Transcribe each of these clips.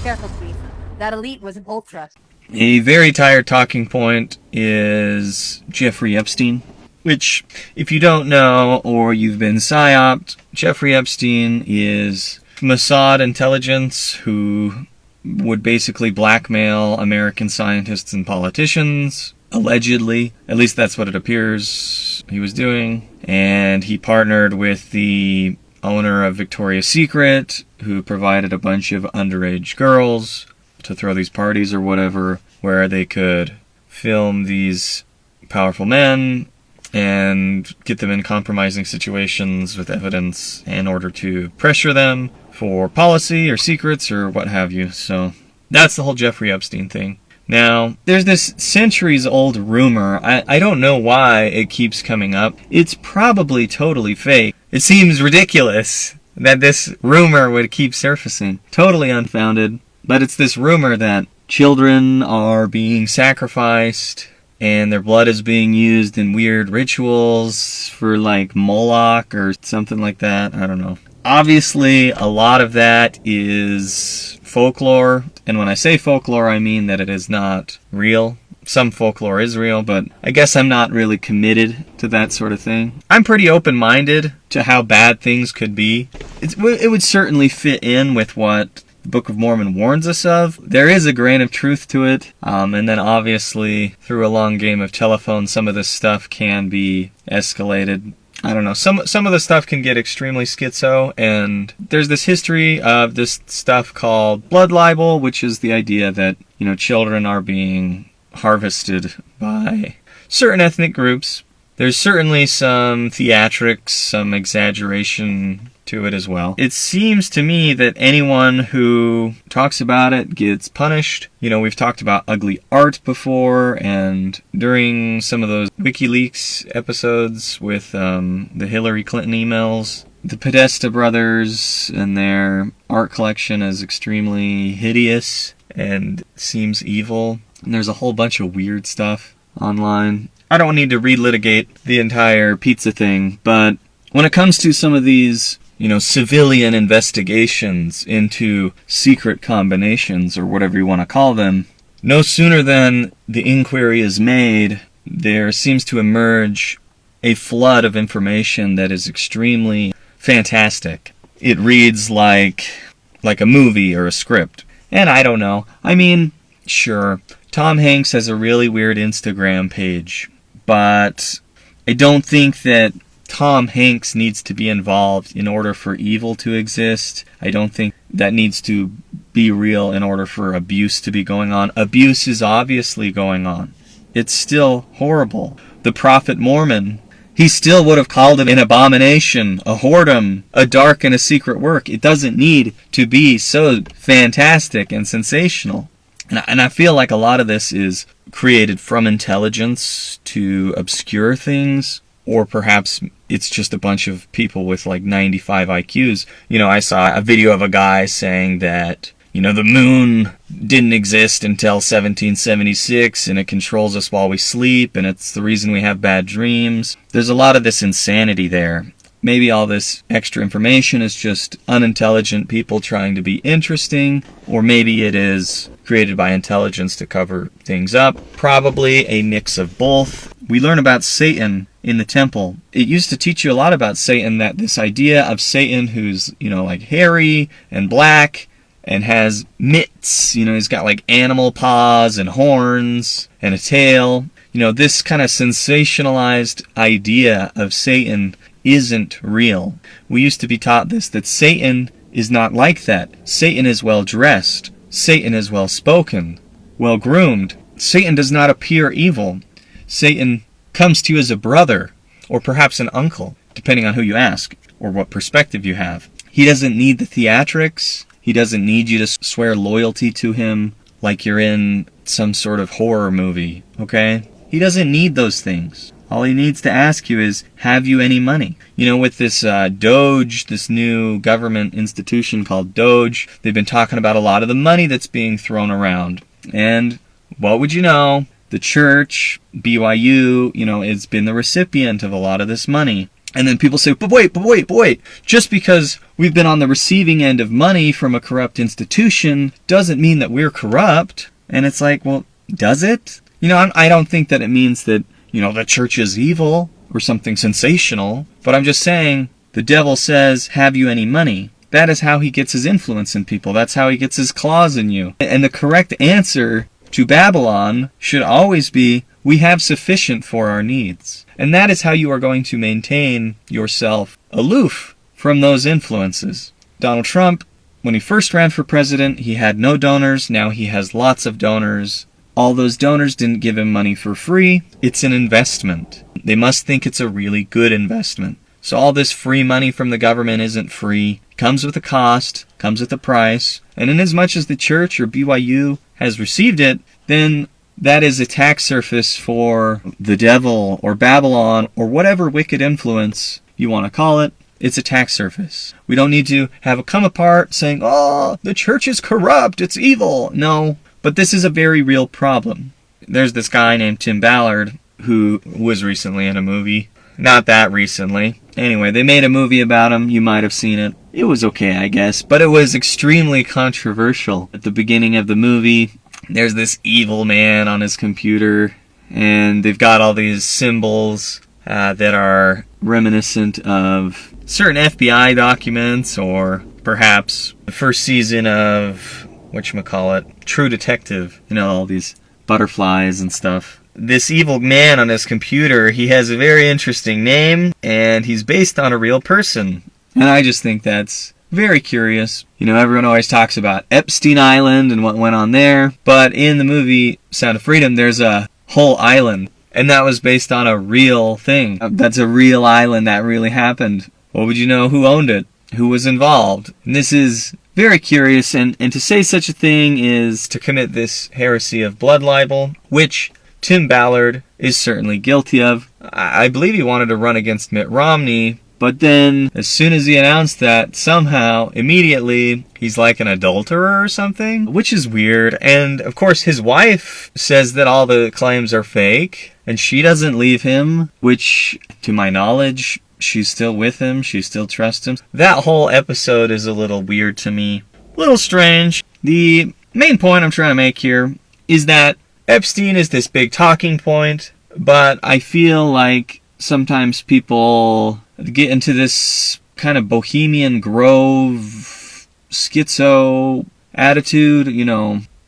careful, Chief. That elite was an ultra. A very tired talking point is Jeffrey Epstein, which, if you don't know or you've been psyoped, Jeffrey Epstein is Mossad intelligence who would basically blackmail American scientists and politicians, allegedly. At least that's what it appears he was doing. And he partnered with the owner of Victoria's Secret, who provided a bunch of underage girls to throw these parties or whatever, where they could film these powerful men and get them in compromising situations with evidence in order to pressure them for policy or secrets or what have you. So that's the whole Jeffrey Epstein thing. Now, there's this centuries-old rumor. I don't know why it keeps coming up. It's probably totally fake. It seems ridiculous that this rumor would keep surfacing. Totally unfounded. But it's this rumor that children are being sacrificed and their blood is being used in weird rituals for like Moloch or something like that. I don't know. Obviously, a lot of that is folklore. And when I say folklore, I mean that it is not real. Some folklore is real, but I guess I'm not really committed to that sort of thing. I'm pretty open-minded to how bad things could be. It would certainly fit in with what the Book of Mormon warns us of. There is a grain of truth to it. And then obviously, through a long game of telephone, some of this stuff can be escalated. I don't know. Some of the stuff can get extremely schizo, and there's this history of this stuff called blood libel, which is the idea that, children are being harvested by certain ethnic groups. There's certainly some theatrics, some exaggeration to it as well. It seems to me that anyone who talks about it gets punished. We've talked about ugly art before, and during some of those WikiLeaks episodes with the Hillary Clinton emails, the Podesta brothers and their art collection is extremely hideous and seems evil. And there's a whole bunch of weird stuff online. I don't need to relitigate the entire pizza thing, but when it comes to some of these civilian investigations into secret combinations, or whatever you want to call them, no sooner than the inquiry is made, there seems to emerge a flood of information that is extremely fantastic. It reads like a movie or a script. And I don't know. I mean, sure, Tom Hanks has a really weird Instagram page, but I don't think that Tom Hanks needs to be involved in order for evil to exist. I don't think that needs to be real in order for abuse to be going on. Abuse is obviously going on. It's still horrible. The Prophet Mormon, he still would have called it an abomination, a whoredom, a dark and a secret work. It doesn't need to be so fantastic and sensational. And I feel like a lot of this is created from intelligence to obscure things. Or perhaps it's just a bunch of people with like 95 IQs. I saw a video of a guy saying that, the moon didn't exist until 1776 and it controls us while we sleep and it's the reason we have bad dreams. There's a lot of this insanity there. Maybe all this extra information is just unintelligent people trying to be interesting, or maybe it is created by intelligence to cover things up. Probably a mix of both. We learn about Satan in the temple. It used to teach you a lot about Satan, that this idea of Satan who's, like hairy and black and has mitts, he's got like animal paws and horns and a tail. This kind of sensationalized idea of Satan isn't real. We used to be taught this, that Satan is not like that. Satan is well dressed. Satan is well spoken, well groomed. Satan does not appear evil. Satan comes to you as a brother, or perhaps an uncle, depending on who you ask, or what perspective you have. He doesn't need the theatrics. He doesn't need you to swear loyalty to him like you're in some sort of horror movie, okay? He doesn't need those things. All he needs to ask you is, have you any money? With this Doge, this new government institution called Doge, they've been talking about a lot of the money that's being thrown around. And what would you know? The church, BYU, has been the recipient of a lot of this money. And then people say, but wait. Just because we've been on the receiving end of money from a corrupt institution doesn't mean that we're corrupt. And it's like, well, does it? I don't think that it means that, the church is evil or something sensational. But I'm just saying, the devil says, have you any money? That is how he gets his influence in people. That's how he gets his claws in you. And the correct answer to Babylon should always be, we have sufficient for our needs. And that is how you are going to maintain yourself aloof from those influences. Donald Trump, when he first ran for president, he had no donors. Now he has lots of donors. All those donors didn't give him money for free. It's an investment. They must think it's a really good investment. So all this free money from the government isn't free. It comes with a cost, comes with a price. And inasmuch as the church or BYU has received it, then that is a tax surface for the devil or Babylon or whatever wicked influence you want to call it. It's a tax surface. We don't need to have a come apart saying, oh, the church is corrupt, it's evil. No, but this is a very real problem. There's this guy named Tim Ballard who was recently in a movie. Not that recently. Anyway, they made a movie about him. You might have seen it. It was okay, I guess, but it was extremely controversial. At the beginning of the movie, there's this evil man on his computer, and they've got all these symbols that are reminiscent of certain FBI documents, or perhaps the first season of, whatchamacallit, True Detective. All these butterflies and stuff. This evil man on his computer, he has a very interesting name, and he's based on a real person. And I just think that's very curious. Everyone always talks about Epstein Island and what went on there, but in the movie Sound of Freedom, there's a whole island, and that was based on a real thing. That's a real island that really happened. What would you know? Who owned it? Who was involved? And this is very curious, and to say such a thing is to commit this heresy of blood libel, which Tim Ballard is certainly guilty of. I believe he wanted to run against Mitt Romney, but then as soon as he announced that, somehow, immediately, he's like an adulterer or something, which is weird. And of course his wife says that all the claims are fake, and she doesn't leave him, which, to my knowledge, she's still with him, she still trusts him. That whole episode is a little weird to me. A little strange. The main point I'm trying to make here is that Epstein is this big talking point, but I feel like sometimes people get into this kind of Bohemian Grove schizo attitude,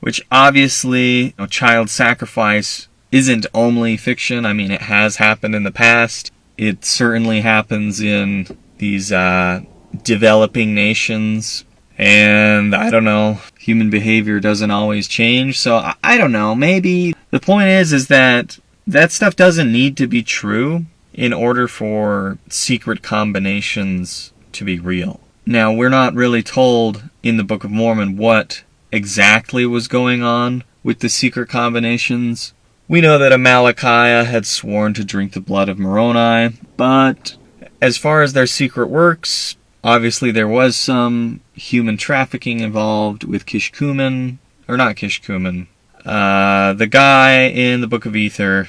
which obviously child sacrifice isn't only fiction. I mean, it has happened in the past. It certainly happens in these developing nations. And I don't know, human behavior doesn't always change, so I don't know, maybe the point is that stuff doesn't need to be true in order for secret combinations to be real. Now, we're not really told in the Book of Mormon what exactly was going on with the secret combinations. We know that Amalickiah had sworn to drink the blood of Moroni, but as far as their secret works, obviously there was some human trafficking involved with Kishkumen, or not Kishkumen, the guy in the Book of Ether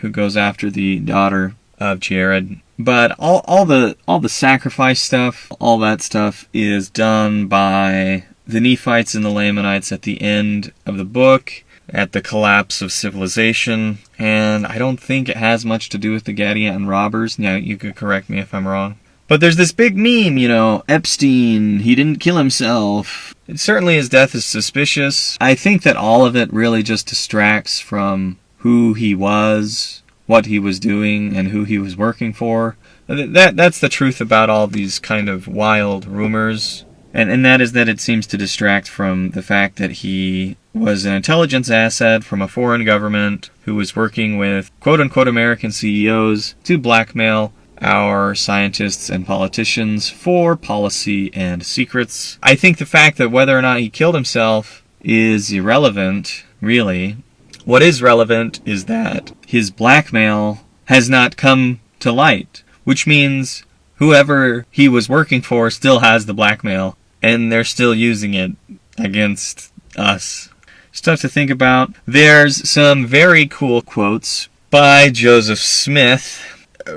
who goes after the daughter of Jared. But all the sacrifice stuff, all that stuff is done by the Nephites and the Lamanites at the end of the book, at the collapse of civilization, and I don't think it has much to do with the Gadianton robbers. Now, you could correct me if I'm wrong. But there's this big meme, Epstein, he didn't kill himself. Certainly his death is suspicious. I think that all of it really just distracts from who he was, what he was doing, and who he was working for. That's the truth about all these kind of wild rumors. And that is that it seems to distract from the fact that he was an intelligence asset from a foreign government who was working with quote-unquote American CEOs to blackmail our scientists and politicians for policy and secrets. I think the fact that whether or not he killed himself is irrelevant, really. What is relevant is that his blackmail has not come to light, which means whoever he was working for still has the blackmail, and they're still using it against us. Stuff to think about. There's some very cool quotes by Joseph Smith.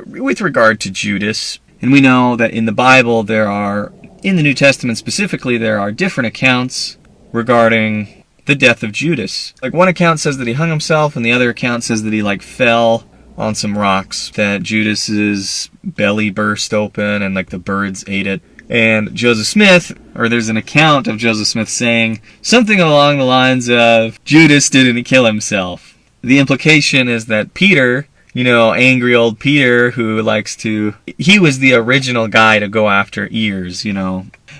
with regard to Judas. And we know that in the Bible in the New Testament specifically, there are different accounts regarding the death of Judas. Like one account says that he hung himself, and the other account says that he fell on some rocks, that Judas's belly burst open and the birds ate it. And Joseph Smith, or there's an account of Joseph Smith saying something along the lines of, Judas didn't kill himself. The implication is that Peter, angry old Peter he was the original guy to go after ears,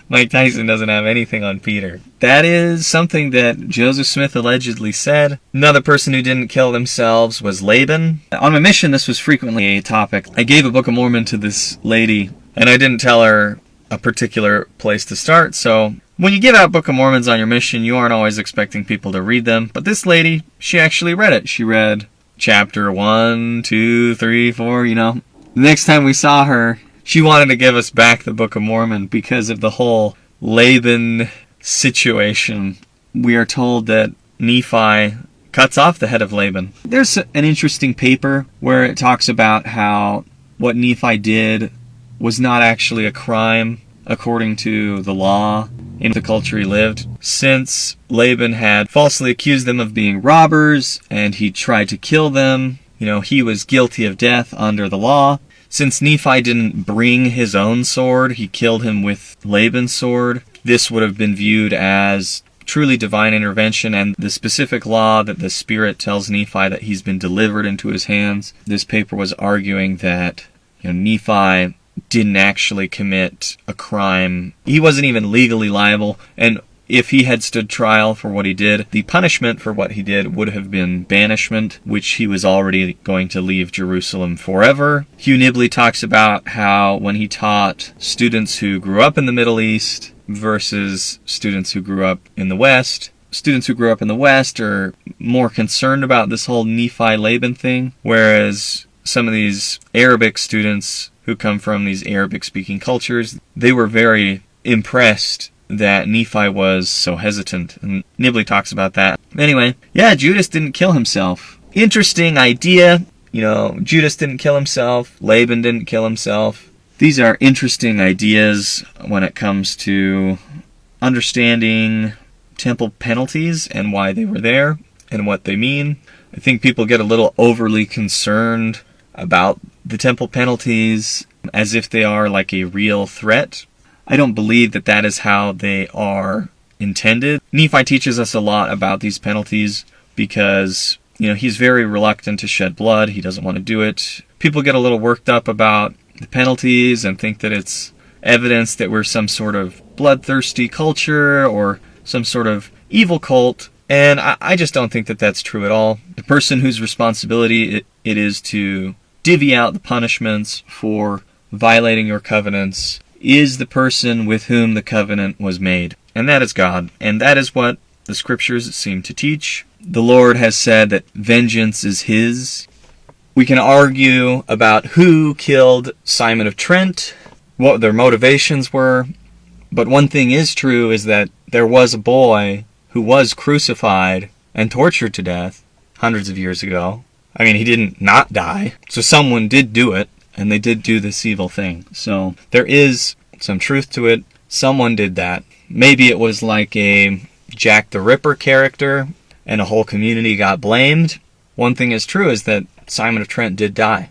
Mike Tyson doesn't have anything on Peter. That is something that Joseph Smith allegedly said. Another person who didn't kill themselves was Laban. On my mission, this was frequently a topic. I gave a Book of Mormon to this lady, and I didn't tell her a particular place to start, so when you give out Book of Mormons on your mission, you aren't always expecting people to read them. But this lady, she actually read it. She read chapter 1, 2, 3, 4, The next time we saw her, she wanted to give us back the Book of Mormon because of the whole Laban situation. We are told that Nephi cuts off the head of Laban. There's an interesting paper where it talks about how what Nephi did was not actually a crime according to the law in the culture he lived, since Laban had falsely accused them of being robbers and he tried to kill them. He was guilty of death under the law. Since Nephi didn't bring his own sword, he killed him with Laban's sword. This would have been viewed as truly divine intervention and the specific law that the Spirit tells Nephi that he's been delivered into his hands. This paper was arguing that Nephi didn't actually commit a crime. He wasn't even legally liable, and if he had stood trial for what he did, the punishment for what he did would have been banishment, which he was already going to leave Jerusalem forever. Hugh Nibley talks about how when he taught students who grew up in the Middle East versus students who grew up in the West, students who grew up in the West are more concerned about this whole Nephi-Laban thing, whereas some of these Arabic students who come from these Arabic-speaking cultures, they were very impressed that Nephi was so hesitant. And Nibley talks about that. Anyway, Judas didn't kill himself. Interesting idea. Judas didn't kill himself. Laban didn't kill himself. These are interesting ideas when it comes to understanding temple penalties and why they were there and what they mean. I think people get a little overly concerned about the temple penalties as if they are like a real threat. I don't believe that that is how they are intended. Nephi teaches us a lot about these penalties because, he's very reluctant to shed blood. He doesn't want to do it. People get a little worked up about the penalties and think that it's evidence that we're some sort of bloodthirsty culture or some sort of evil cult. And I just don't think that that's true at all. The person whose responsibility it is to divvy out the punishments for violating your covenants is the person with whom the covenant was made, and that is God. And that is what the scriptures seem to teach. The Lord has said that vengeance is His. We can argue about who killed Simon of Trent, what their motivations were, but one thing is true is that there was a boy who was crucified and tortured to death hundreds of years ago. I mean, he didn't not die, so someone did do it. And they did do this evil thing. So there is some truth to it. Someone did that. Maybe it was like a Jack the Ripper character and a whole community got blamed. One thing is true is that Simon of Trent did die.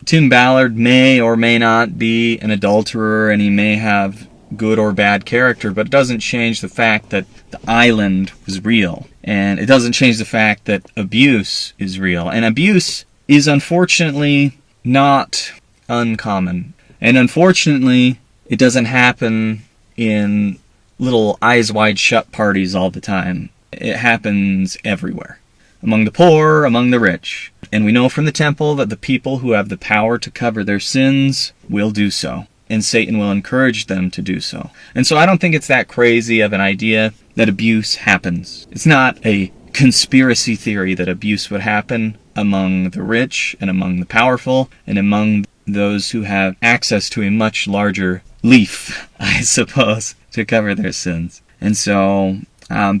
Tim Ballard may or may not be an adulterer and he may have good or bad character, but it doesn't change the fact that the island was real. And it doesn't change the fact that abuse is real. And abuse is unfortunately not uncommon. And unfortunately, it doesn't happen in little eyes wide shut parties all the time. It happens everywhere. Among the poor, among the rich. And we know from the temple that the people who have the power to cover their sins will do so. And Satan will encourage them to do so. And so I don't think it's that crazy of an idea that abuse happens. It's not a conspiracy theory that abuse would happen among the rich and among the powerful and among those who have access to a much larger leaf, I suppose, to cover their sins. And so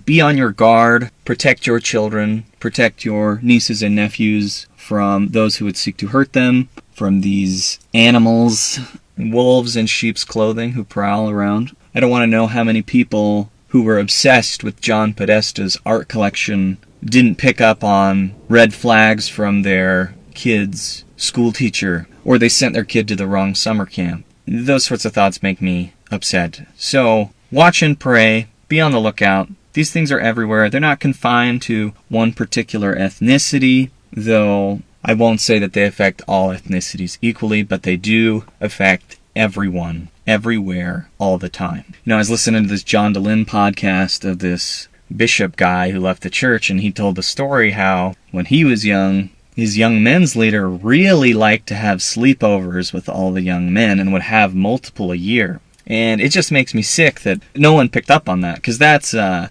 be on your guard, protect your children, protect your nieces and nephews from those who would seek to hurt them. from these animals, wolves in sheep's clothing who prowl around. I don't want to know how many people who were obsessed with John Podesta's art collection didn't pick up on red flags from their kid's school teacher, or they sent their kid to the wrong summer camp. Those sorts of thoughts make me upset. So, watch and pray. Be on the lookout. These things are everywhere. They're not confined to one particular ethnicity, though I won't say that they affect all ethnicities equally, but they do affect everyone, everywhere, all the time. You know, I was listening to this John DeLynn podcast of this bishop guy who left the church, and he told the story how when he was young, his young men's leader really liked to have sleepovers with all the young men and would have multiple a year. And it just makes me sick that no one picked up on that, because that's a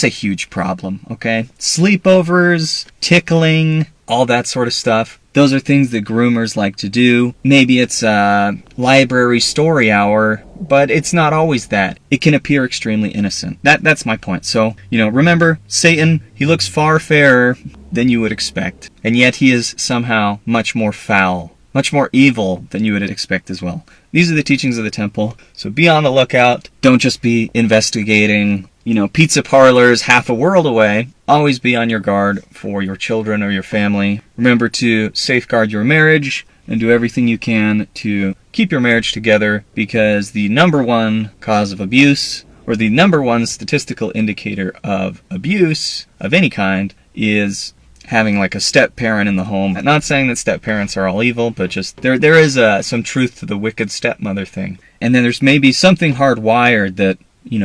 huge problem, okay? Sleepovers, tickling, all that sort of stuff. Those are things that groomers like to do. Maybe it's a library story hour, but it's not always that. It can appear extremely innocent. That's my point. So, remember, Satan, he looks far fairer than you would expect, and yet he is somehow much more foul, much more evil than you would expect as well. These are the teachings of the temple, so be on the lookout. Don't just be investigating, pizza parlors half a world away. Always be on your guard for your children or your family. Remember to safeguard your marriage and do everything you can to keep your marriage together, because the number one cause of abuse, or the number one statistical indicator of abuse of any kind, is having like a step-parent in the home. I'm not saying that step-parents are all evil, but just there is some truth to the wicked stepmother thing. And then there's maybe something hardwired that,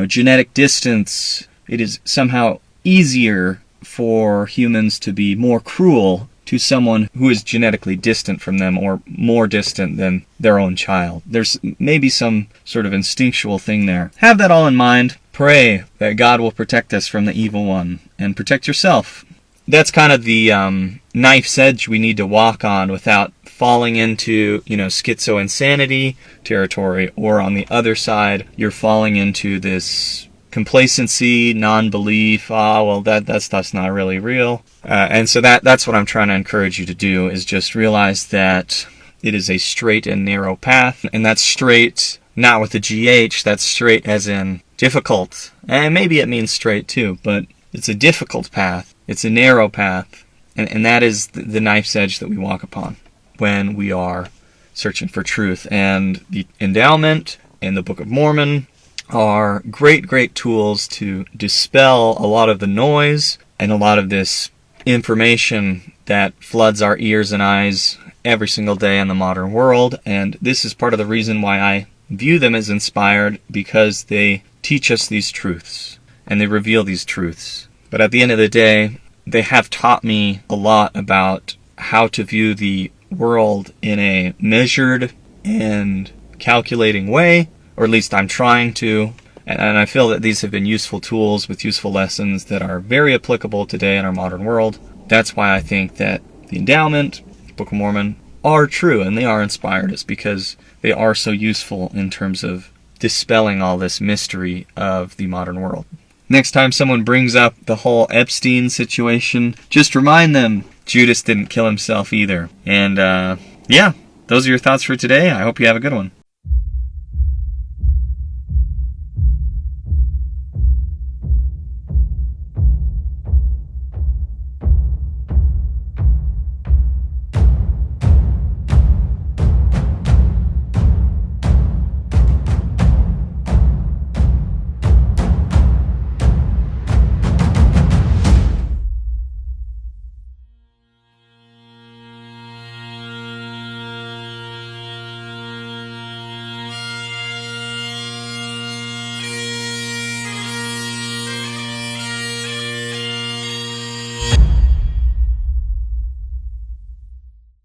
genetic distance, it is somehow easier for humans to be more cruel to someone who is genetically distant from them, or more distant than their own child. There's maybe some sort of instinctual thing there. Have that all in mind. Pray that God will protect us from the evil one, and protect yourself. That's kind of the knife's edge we need to walk on without falling into, schizo insanity territory, or on the other side, you're falling into this complacency, non-belief, that stuff's not really real. And so that's what I'm trying to encourage you to do, is just realize that it is a straight and narrow path, and that's straight not with a GH, that's straight as in difficult. And maybe it means straight too, but it's a difficult path. It's a narrow path, and that is the knife's edge that we walk upon when we are searching for truth. And the Endowment and the Book of Mormon are great tools to dispel a lot of the noise and a lot of this information that floods our ears and eyes every single day in the modern world. And this is part of the reason why I view them as inspired, because they teach us these truths and they reveal these truths. But at the end of the day, they have taught me a lot about how to view the world in a measured and calculating way, or at least I'm trying to. And I feel that these have been useful tools with useful lessons that are very applicable today in our modern world. That's why I think that the Endowment, Book of Mormon, are true and they are inspired, is because they are so useful in terms of dispelling all this mystery of the modern world. Next time someone brings up the whole Epstein situation, just remind them Judas didn't kill himself either. And those are your thoughts for today. I hope you have a good one.